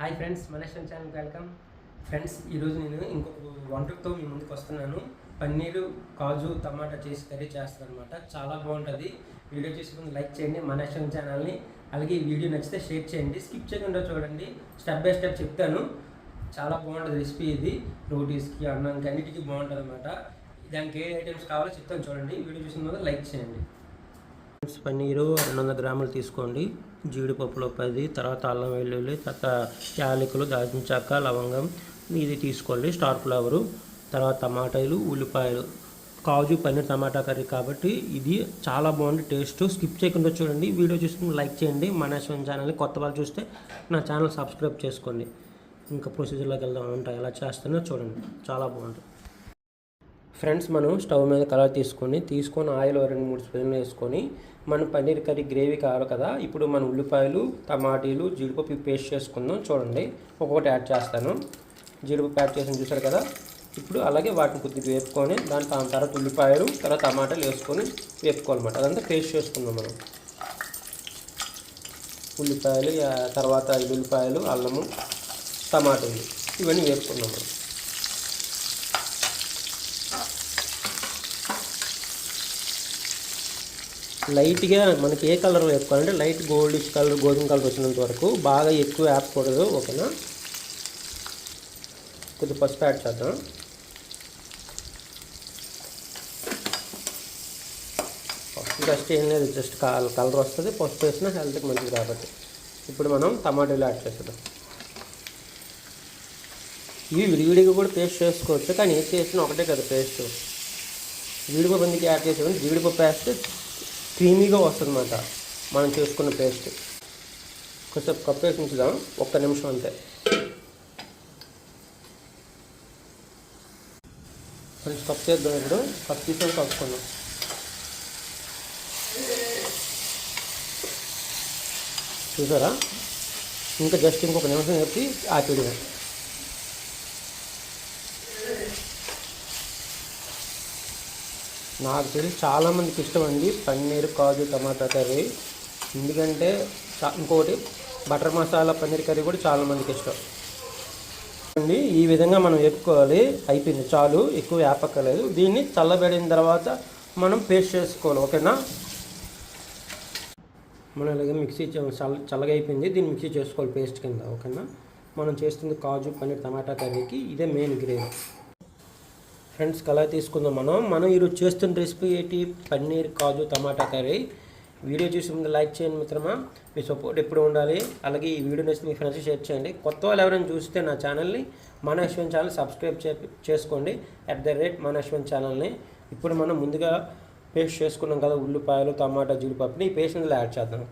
Hi friends, మనేశ్వరం ఛానల్కి welcome. Friends, ఈరోజు నేను ఇంకొక వంటతో మీ ముందుకు వస్తున్నాను. పన్నీరు కాజు టమాటా చేసి కర్రీ చేస్తాను అనమాట. చాలా బాగుంటుంది. వీడియో చేసే ముందు లైక్ చేయండి మనేశ్వరం ఛానల్ని. అలాగే ఈ వీడియో నచ్చితే షేర్ చేయండి, స్కిప్ చేయకుండా చూడండి. స్టెప్ బై స్టెప్ చెప్తాను. చాలా బాగుంటుంది రెసిపీ ఇది. రోటీస్కి, అన్నంకి అన్నిటికీ బాగుంటుంది అనమాట. దానికి ఏ ఐటమ్స్ కావాలో చెప్తాను చూడండి. వీడియో చూసిన ముందు లైక్ చేయండి. పన్నీరు 200 గ్రాములు తీసుకోండి. జీడిపప్పులో 10, తర్వాత అల్లం వెల్లుల్లి, తర్వాత యాలకులు, దాల్చిన చెక్క, లవంగం ఇది తీసుకోండి. స్టార్ ఫ్లవరు, తర్వాత టమాటాలు, ఉల్లిపాయలు. కాజు పన్నీర్ టమాటా కర్రీ కాబట్టి ఇది చాలా బాగుంది టేస్ట్. స్కిప్ చేయకుండా చూడండి. వీడియో చూసుకుని లైక్ చేయండి. మనేశ్వరం ఛానల్ని కొత్త వాళ్ళు చూస్తే నా ఛానల్ సబ్స్క్రైబ్ చేసుకోండి. ఇంకా ప్రొసీజర్లోకి వెళ్దాం. ఉంటాయి ఎలా చేస్తానో చూడండి, చాలా బాగుంటుంది. ఫ్రెండ్స్, మనం స్టవ్ మీద కలర్ తీసుకొని ఆయిల్ 2-3 స్పూన్లు వేసుకొని మనం పన్నీర్ కర్రీ గ్రేవీ కావాలి కదా. ఇప్పుడు మనం ఉల్లిపాయలు, టమాటీలు, జీడిపప్పు పేస్ట్ చేసుకుందాం. చూడండి, ఒక్కొక్కటి యాడ్ చేస్తాను. జీడిపప్పు యాడ్ చేసి చూసారు కదా. ఇప్పుడు అలాగే వాటిని కొద్దిగా వేపుకొని దాని తర్వాత ఉల్లిపాయలు, తర్వాత టమాటాలు వేసుకొని వేపుకోవాలన్నమాట. అదంతా పేస్ట్ చేసుకుందాం మనం. ఉల్లిపాయలు, తర్వాత ఉల్లిపాయలు, అల్లము, టమాటాలు ఇవన్నీ వేపుకుందాం మనం. లైట్గా మనకి ఏ కలర్ వేపుకోవాలంటే లైట్ గోల్డిష్ కలర్, గోధుమ కలర్ వచ్చినంత వరకు. బాగా ఎక్కువ వేపకూడదు, ఓకేనా. కొద్దిగా పసుపు యాడ్ చేద్దాం. జస్ట్ ఏం లేదు, జస్ట్ కలర్ వస్తుంది. పసుపు వేసినా హెల్త్కి మంచిది కాబట్టి. ఇప్పుడు మనం టమాటాలు యాడ్ చేద్దాం. ఇవి విడివిడిగా కూడా పేస్ట్ చేసుకోవచ్చు, కానీ ఏది చేసినా ఒకటే కదా పేస్ట్. జీడిపప్పు ఎందుకు యాడ్ చేసామంటే జీడిపప్పు వేస్తే క్రీమీగా వస్తుంది అన్నమాట మనం చేసుకున్న పేస్ట్. కొంచెం కప్పు వేసి ఉంచుదాం, 1 నిమిషం అంతే. కొంచెం కప్పు చేద్దాం. ఇప్పుడు కప్పు తీసుకొని కలుపుకుందాం. చూసారా, ఇంకా జస్ట్ ఇంకొక నిమిషం చెప్పి ఆపిడిగా. నాకు తెలిసి చాలామందికి ఇష్టం అండి పన్నీర్ కాజు టమాటా కర్రీ. ఎందుకంటే ఇంకోటి బటర్ మసాలా పన్నీర్ కర్రీ కూడా చాలామందికి ఇష్టం అండి. ఈ విధంగా మనం వేపుకోవాలి. అయిపోయింది, చాలు, ఎక్కువ వేపక్కలేదు. దీన్ని చల్లబడిన తర్వాత మనం పేస్ట్ చేసుకోవాలి, ఓకేనా. మనం ఇలాగే మిక్సీ చల్లగా అయిపోయింది. దీన్ని మిక్సీ చేసుకోవాలి పేస్ట్ కింద, ఓకేనా. మనం చేస్తుంది కాజు పన్నీర్ టమాటా కర్రీకి ఇదే మెయిన్ గ్రేవీ. ఫ్రెండ్స్, కలర్ తీసుకుందాం. మనం ఈరోజు చేస్తున్న రెసిపీ ఏంటి? పన్నీర్ కాజు టమాటా కర్రీ. వీడియో చూసి ముందు లైక్ చేయండి మిత్రమా. మీ సపోర్ట్ ఎప్పుడు ఉండాలి. అలాగే ఈ వీడియో నచ్చితే మీ ఫ్రెండ్స్కి షేర్ చేయండి. కొత్త వాళ్ళు ఎవరైనా చూస్తే నా ఛానల్ని మనేశ్వరం ఛానల్ సబ్స్క్రైబ్ చేసుకోండి. @మనేశ్వరం ఛానల్ని. ఇప్పుడు మనం ముందుగా పేస్ట్ చేసుకున్నాం కదా ఉల్లిపాయలు, టమాటా, జీడిపప్పుని ఈ పేస్ట్ ఇందులో యాడ్ చేద్దాం.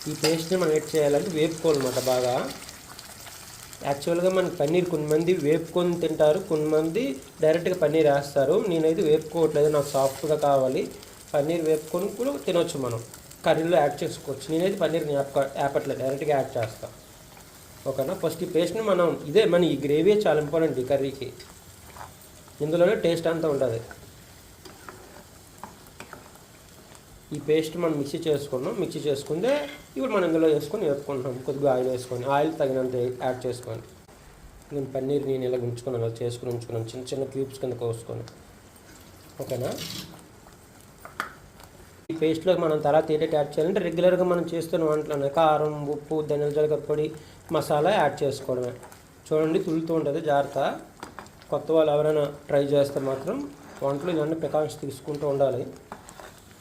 ఈ పేస్ట్ని మనం యాడ్ చేయాలంటే వేపుకోవాలన్నమాట బాగా. యాక్చువల్గా మనకి పన్నీర్ కొంతమంది వేపుకొని తింటారు, కొంతమంది డైరెక్ట్గా పన్నీర్ వేస్తారు. నేనైతే వేపుకోవట్లేదు, నాకు సాఫ్ట్గా కావాలి. పన్నీర్ వేపుకొని కూడా తినొచ్చు, మనం కర్రీలో యాడ్ చేసుకోవచ్చు. నేనైతే పన్నీర్ని వేపట్లేదు, డైరెక్ట్గా యాడ్ చేస్తాను, ఓకేనా. ఫస్ట్ ఈ పేస్ట్ని మనం మన ఈ గ్రేవీ చాలా ఇంపార్టెంట్ ఈ కర్రీకి. ఇందులోనే టేస్ట్ అంతా ఉంటుంది. ఈ పేస్ట్ మనం మిక్సీ చేసుకుంటే ఇప్పుడు మనం ఇందులో వేసుకొని వేపుకుంటున్నాం. కొద్దిగా ఆయిల్ వేసుకొని, ఆయిల్ తగినంత యాడ్ చేసుకొని. నేను పన్నీర్ ఇలా ఉంచుకున్నాను, ఉంచుకున్నాను చిన్న చిన్న క్యూబ్స్ కింద కోసుకొని, ఓకేనా. ఈ పేస్ట్లో మనం తర్వాత ఏంటంటే యాడ్ చేయాలంటే రెగ్యులర్గా మనం చేస్తున్న వంటలోనే కారం, ఉప్పు, ధనియాల జీలకర్ర పొడి, మసాలా యాడ్ చేసుకోవడమే. చూడండి, తులుతూ ఉంటుంది, జాగ్రత్త. కొత్త వాళ్ళు ఎవరైనా ట్రై చేస్తే మాత్రం వంటలు ఇవన్నీ ప్రికాషన్స్ తీసుకుంటూ ఉండాలి,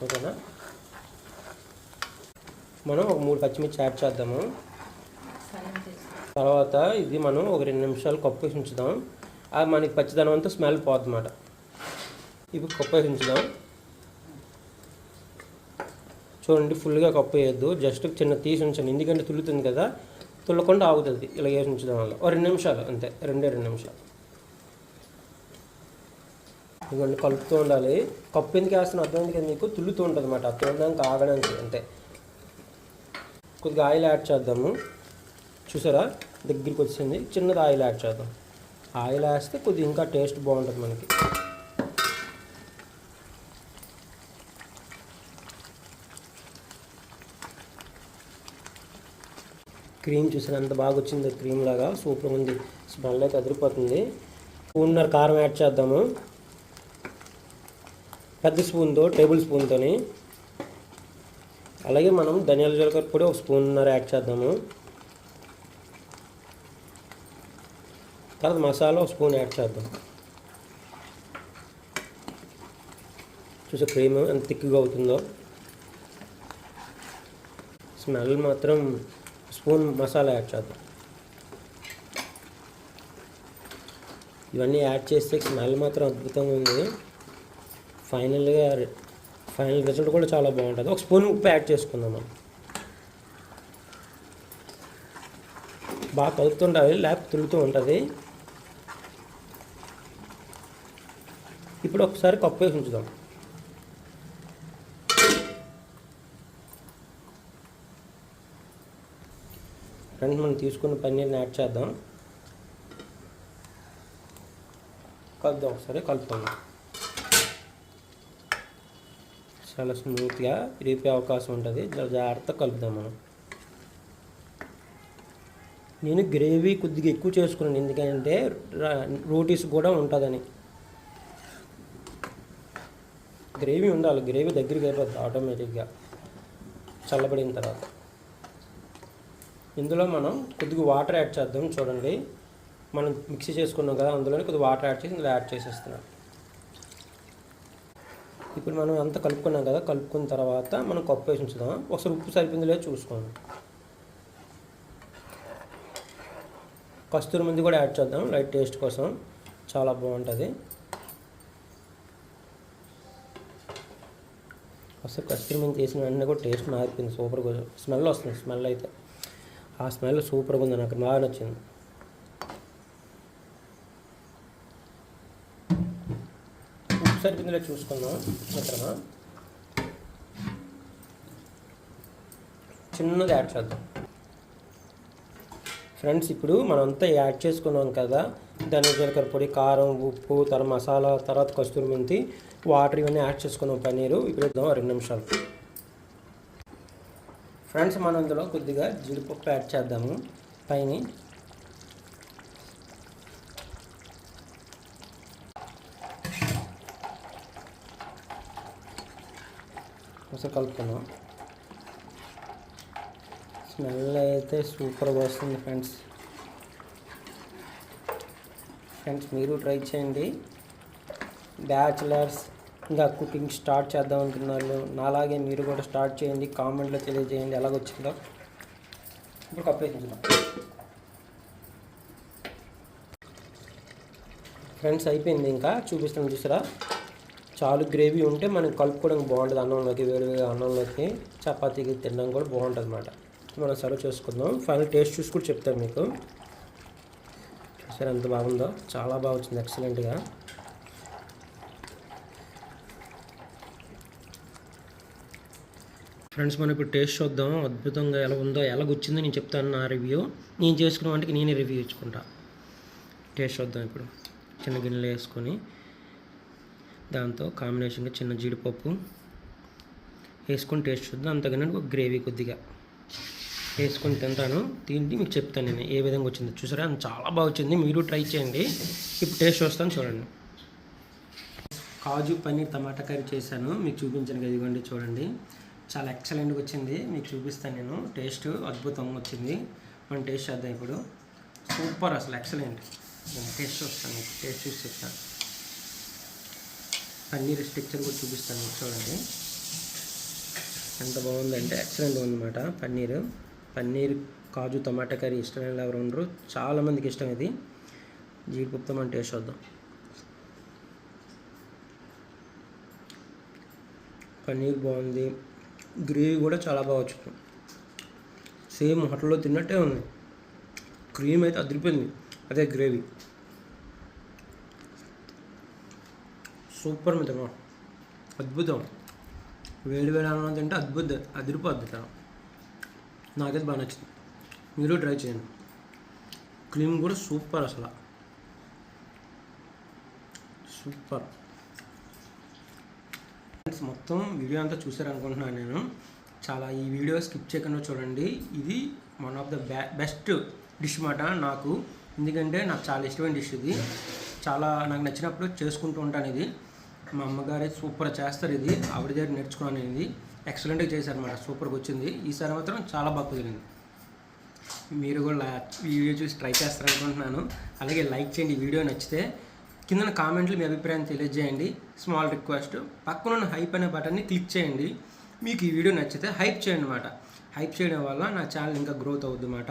ఓకేనా. మనం ఒక 3 పచ్చిమిర్చి యాడ్ చేద్దాము. తర్వాత ఇది మనం ఒక 2 నిమిషాలు కప్పు వేసి ఉంచుదాం. అది మనకి పచ్చిదనం అంతా స్మెల్ పోతుందన్నమాట. ఇప్పుడు కప్పు వేసి ఉంచుదాం. చూడండి, ఫుల్గా కప్పు వేయద్దు, జస్ట్ చిన్న తీసి ఉంచండి. ఎందుకంటే తులుతుంది కదా, తుల్లకుండా ఆగుతుంది. ఇలా వేసి ఉంచుదాం వల్ల 2 నిమిషాలు అంతే, 2 నిమిషాలు. ఇవన్నీ కలుపుతూ ఉండాలి. కప్పు ఎందుకు వేస్తున్నా అర్థమైంది కదా మీకు, తుల్లుతూ ఉంటుంది అన్నమాట. తుల్లడానికి ఆగడానికి అంతే. కొద్దిగా ఆయిల్ యాడ్ చేద్దాము. చూసారా, దగ్గరికి వచ్చింది. చిన్నది ఆయిల్ యాడ్ చేద్దాం. ఆయిల్ వేస్తే కొద్దిగా ఇంకా టేస్ట్ బాగుంటుంది మనకి. క్రీమ్ చూసిన ఎంత బాగా వచ్చింది, క్రీమ్ లాగా సూపర్ ఉంది. స్మెల్ అయితే అదిరిపోతుంది. స్పూన్నర కారం యాడ్ చేద్దాము, పెద్ద స్పూన్తో, టేబుల్ స్పూన్తో. అలాగే మనం ధనియాల జీలకర్ర పొడి 1 స్పూన్నర యాడ్ చేద్దాము. తర్వాత మసాలా 1 స్పూన్ యాడ్ చేద్దాం. చూసే క్రీమ్ ఎంత థిక్గా అవుతుందో. స్మెల్ మాత్రం స్పూన్ మసాలా యాడ్ చేద్దాం. ఇవన్నీ యాడ్ చేస్తే స్మెల్ మాత్రం అద్భుతంగా ఉంది. ఫైనల్ రిజల్ట్ కూడా చాలా బాగుంటుంది. 1 స్పూన్ ఉప్పు యాడ్ చేసుకుందాం. మనం బాగా కలుపుతుండాలి, లేకపోతే తులుతూ ఉంటుంది. ఇప్పుడు ఒకసారి కప్పు వేసి ఉంచుదాం. ఫ్రెండ్స్, మనం తీసుకున్న పన్నీర్ని యాడ్ చేద్దాం. కలుపుదాం, ఒకసారి కలుపుకుందాం. చాలా స్మూత్గా విరిగిపోయే అవకాశం ఉంటుంది. జాగ్రత్తగా కలుపుదాం మనం. నేను గ్రేవీ కొద్దిగా ఎక్కువ చేసుకున్నాను, ఎందుకంటే రోటీస్ కూడా ఉంటుందని. గ్రేవీ ఉండాలి, గ్రేవీ దగ్గరికి అయిపోతుంది ఆటోమేటిక్గా చల్లబడిన తర్వాత. ఇందులో మనం కొద్దిగా వాటర్ యాడ్ చేద్దాం. చూడండి, మనం మిక్సీ చేసుకున్నాం కదా, అందులోనే కొద్దిగా వాటర్ యాడ్ చేసి ఇందులో యాడ్ చేసేస్తున్నాం. ఇప్పుడు మనం అంతా కలుపుకున్నాం కదా, కలుపుకున్న తర్వాత మనం కప్పు వేసి ఉంచుదాం. ఒకసారి ఉప్పు సరిపోయిందో లేదో చూసుకోండి. కస్తూరి మెంతి కూడా యాడ్ చేద్దాం లైట్ టేస్ట్ కోసం, చాలా బాగుంటుంది. ఒకసారి కస్తూరి మెంతి వేసిన వెంటనే కూడా టేస్ట్ మారిపోయింది, సూపర్గా స్మెల్ వస్తుంది. స్మెల్ అయితే ఆ స్మెల్ సూపర్గా ఉంది, నాకు బాగా నచ్చింది. ఉప్పు సరిపోయిందో చూసుకుందాం మిత్రమా. చిన్నది యాడ్ చేద్దాం. ఫ్రెండ్స్, ఇప్పుడు మనంతా యాడ్ చేసుకున్నాం కదా, ధనియాల జీలకర్ర పొడి, కారం, ఉప్పు, తర్వాత మసాలా, తర్వాత కస్తూరి మెంతి, వాటర్ ఇవన్నీ యాడ్ చేసుకున్నాం పన్నీరు. ఇప్పుడు ఇద్దాం 2 నిమిషాలు. ఫ్రెండ్స్, మనం ఇందులో కొద్దిగా జీడిపప్పు యాడ్ చేద్దాము పైన. ఒకసారి కలుపుకుందాం. స్మెల్ అయితే సూపర్గా వస్తుంది ఫ్రెండ్స్. మీరు ట్రై చేయండి. బ్యాచిలర్స్ ఇంకా కుకింగ్ స్టార్ట్ చేద్దాం అనుకున్నారు, నాలాగే మీరు కూడా స్టార్ట్ చేయండి. కామెంట్లో తెలియజేయండి ఎలాగొచ్చిందో. ఇప్పుడు కప్పేసుకుందాం. ఫ్రెండ్స్, అయిపోయింది. ఇంకా చూపిస్తాను చూసారా, చాలు గ్రేవీ ఉంటే మనం కలుపుకోవడానికి బాగుంటుంది. అన్నంలోకి, వేడివేడిగా అన్నంలోకి, చపాతీకి తినడం కూడా బాగుంటుంది అన్నమాట. మనం సర్వ్ చేసుకుందాం. ఫైనల్ టేస్ట్ చూసి కూడా చెప్తాను మీకు. చూసారా ఎంత బాగుందో, చాలా బాగా వచ్చింది, ఎక్సలెంట్గా. ఫ్రెండ్స్, మనం ఇప్పుడు టేస్ట్ చూద్దాం అద్భుతంగా ఎలా ఉందో, ఎలాగొచ్చిందో నేను చెప్తాను నా రివ్యూ. నేను చేసుకున్న వంటకి నేనే రివ్యూ ఇచ్చుకుంటా. టేస్ట్ చూద్దాం. ఇప్పుడు చిన్న గిన్నెలు వేసుకొని దాంతో కాంబినేషన్గా చిన్న జీడిపప్పు వేసుకొని టేస్ట్ చూద్దాం. అంతగానే గ్రేవీ కొద్దిగా వేసుకొని తింటాను. తింటే మీకు చెప్తాను నేను ఏ విధంగా వచ్చిందో. చూసారా చాలా బాగా వచ్చింది, మీరు ట్రై చేయండి. ఇప్పుడు టేస్ట్ చూస్తాను చూడండి. కాజు పన్నీర్ టమాటా కర్రీ చేశాను, మీకు చూపించాను కదా, ఇదిగోండి చూడండి. చాలా ఎక్సలెంట్గా వచ్చింది, మీకు చూపిస్తాను నేను. టేస్ట్ అద్భుతంగా వచ్చింది. మనం టేస్ట్ చేద్దాం ఇప్పుడు. సూపర్, అసలు ఎక్సలెంట్. టేస్ట్ చూస్తాను, మీకు టేస్ట్ చూసి చెప్తాను. పన్నీర్ స్ట్రక్చర్ కూడా చూపిస్తాను మీకు, చూడండి ఎంత బాగుందంటే ఎక్సలెంట్గా ఉందన్నమాట. పన్నీర్ కాజు టమాటా కర్రీ ఇష్టమైన ఎవరు ఉండరు, చాలామందికి ఇష్టం ఇది. జీడిపప్పుతో మనం టేస్ట్ చూద్దాం. పన్నీర్ బాగుంది, గ్రేవీ కూడా చాలా బాగా వచ్చింది. సేమ్ హోటల్లో తిన్నట్టే ఉంది. క్రీమ్ అయితే అదిరిపోయింది, అదే గ్రేవీ సూపర్ మిత్రమా, అద్భుతం. వేడి వేడి అన్నం తింటే అదిరిపోద్ది. నాకైతే బాగా నచ్చింది, మీరు ట్రై చేయండి. క్రీమ్ కూడా సూపర్, అసలు సూపర్. ఫ్రెండ్స్, మొత్తం వీడియో అంతా చూసారనుకుంటున్నాను నేను. చాలా ఈ వీడియో స్కిప్ చేయకుండా చూడండి. ఇది one of the best dish మాట నాకు. ఎందుకంటే నాకు చాలా ఇష్టమైన డిష్ ఇది. చాలా నాకు నచ్చినప్పుడు చేసుకుంటూ ఉంటాను. ఇది మా అమ్మగారే సూపర్ చేస్తారు. ఇది ఆవిడ దగ్గర నేర్చుకున్నాను. ఇది ఎక్సలెంట్గా చేశారన్నమాట. సూపర్గా వచ్చింది. ఈసారి మాత్రం చాలా బాగా కుదిరింది. మీరు కూడా వీడియో చూసి ట్రై చేస్తారనుకుంటున్నాను. అలాగే లైక్ చేయండి. ఈ వీడియో నచ్చితే కింద కామెంట్లు మీ అభిప్రాయం తెలియజేయండి. స్మాల్ రిక్వెస్ట్, పక్కన ఉన్న హైప్ అనే బటన్ని క్లిక్ చేయండి. మీకు ఈ వీడియో నచ్చితే హైప్ చేయండి అన్నమాట. హైప్ చేయడం వల్ల నా ఛానల్ ఇంకా గ్రోత్ అవుద్ది అన్నమాట.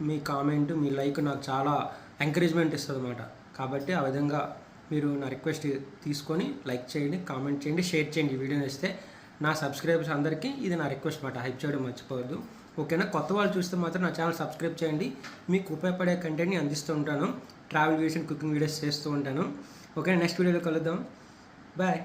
మీ కామెంట్, మీ లైక్ నాకు చాలా ఎంకరేజ్మెంట్ ఇస్తుంది అన్నమాట. కాబట్టి ఆ విధంగా మీరు నా రిక్వెస్ట్ తీసుకొని లైక్ చేయండి, కామెంట్ చేయండి, షేర్ చేయండి. ఈ వీడియో నచ్చితే నా సబ్స్క్రైబర్స్ అందరికీ ఇది నా రిక్వెస్ట్ అన్నమాట. హైప్ చేయడం మర్చిపోవద్దు. ఓకేనా? కొత్త వాళ్ళు చూస్తే మాత్రం నా ఛానల్ సబ్స్క్రైబ్ చేయండి. మీకు ఉపయోగపడే కంటెంట్ని అందిస్తూ ఉంటాను. Travel videos and cooking videos చేస్తూ ఉంటాను. ఓకే, నెక్స్ట్ వీడియోలో కలుద్దాం. బాయ్.